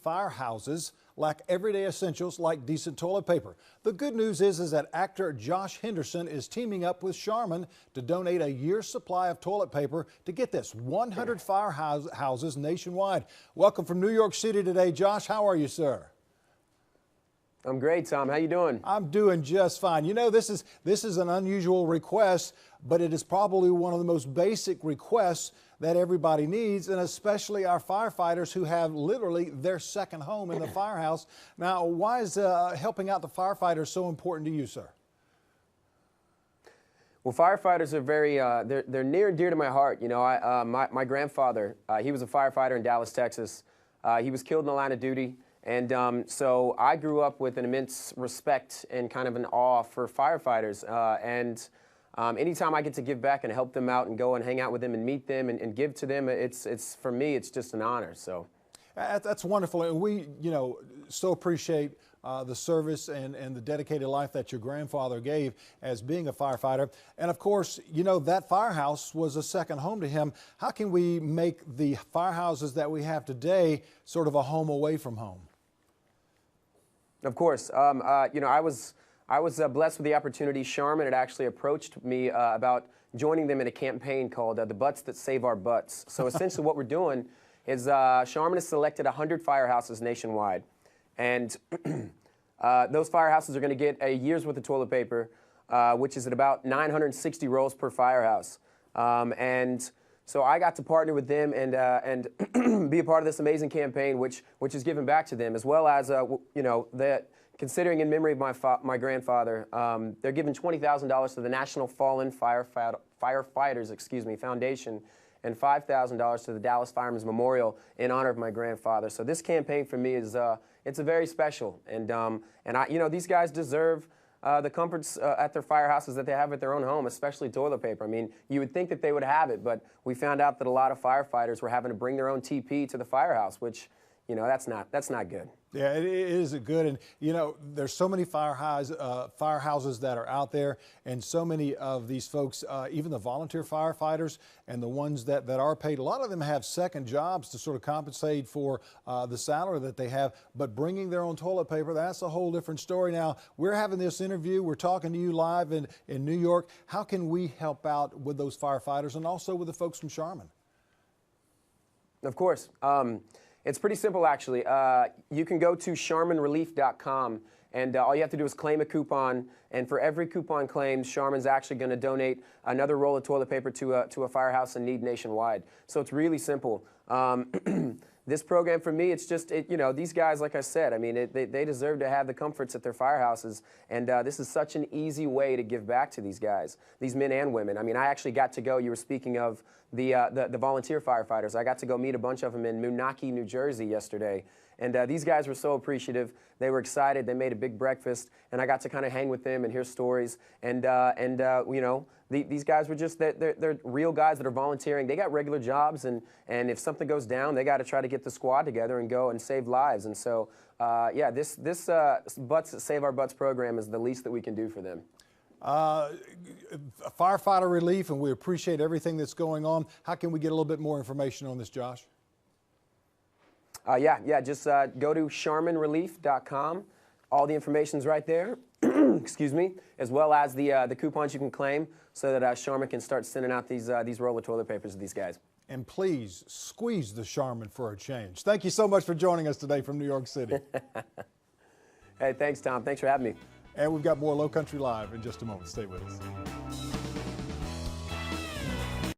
firehouses lack everyday essentials like decent toilet paper. The good news is that actor Josh Henderson is teaming up with Charmin to donate a year's supply of toilet paper to, get this, 100 firehouses nationwide. Welcome from New York City today, Josh. How are you, sir? I'm great, Tom. How you doing? I'm doing just fine. You know, this is an unusual request, but it is probably one of the most basic requests that everybody needs, and especially our firefighters who have literally their second home in the firehouse. Now, why is helping out the firefighters so important to you, sir? Well, firefighters are very, they're near and dear to my heart. You know, my grandfather, he was a firefighter in Dallas, Texas. He was killed in the line of duty. And so I grew up with an immense respect and kind of an awe for firefighters. Anytime I get to give back and help them out and go and hang out with them and meet them and give to them, it's for me, it's just an honor. So that's wonderful. And we, so appreciate the service and the dedicated life that your grandfather gave as being a firefighter. And of course, that firehouse was a second home to him. How can we make the firehouses that we have today sort of a home away from home? Of course. I was blessed with the opportunity. Charmin had actually approached me about joining them in a campaign called The Butts That Save Our Butts. So essentially what we're doing is Charmin has selected 100 firehouses nationwide. And those firehouses are going to get a year's worth of toilet paper, which is at about 960 rolls per firehouse. And so I got to partner with them and be a part of this amazing campaign, which is given back to them, as well as, that considering in memory of my grandfather, they're giving $20,000 to the National Fallen Firefighters Foundation, and $5,000 to the Dallas Firemen's Memorial in honor of my grandfather. So this campaign for me is it's a very special, and these guys deserve the comforts at their firehouses that they have at their own home, especially toilet paper. I mean, you would think that they would have it, but we found out that a lot of firefighters were having to bring their own TP to the firehouse, which that's not good. Yeah, it isn't good. And, there's so many firehouses that are out there, and so many of these folks, even the volunteer firefighters and the ones that are paid, a lot of them have second jobs to sort of compensate for the salary that they have. But bringing their own toilet paper, that's a whole different story. Now, we're having this interview. We're talking to you live in New York. How can we help out with those firefighters and also with the folks from Charmin? Of course. It's pretty simple, actually. You can go to charminrelief.com, and all you have to do is claim a coupon. And for every coupon claimed, Charmin's actually going to donate another roll of toilet paper to a firehouse in need nationwide. So it's really simple. This program for me, it's just, these guys, like I said, I mean, they deserve to have the comforts at their firehouses. And this is such an easy way to give back to these guys, these men and women. I mean, I actually got to go, you were speaking of the volunteer firefighters. I got to go meet a bunch of them in Moonachie, New Jersey yesterday. And these guys were so appreciative. They were excited. They made a big breakfast, and I got to kind of hang with them and hear stories. And these guys were just, they're real guys that are volunteering. They got regular jobs, and if something goes down, they got to try to get the squad together and go and save lives. And so, yeah, this Butts That Save Our Butts program is the least that we can do for them. Firefighter relief, and we appreciate everything that's going on. How can we get a little bit more information on this, Josh? Just go to charminrelief.com. All the information's right there, excuse me, as well as the coupons you can claim so that Charmin can start sending out these roll of toilet papers to these guys. And please squeeze the Charmin for a change. Thank you so much for joining us today from New York City. Hey, thanks, Tom. Thanks for having me. And we've got more Low Country Live in just a moment. Stay with us.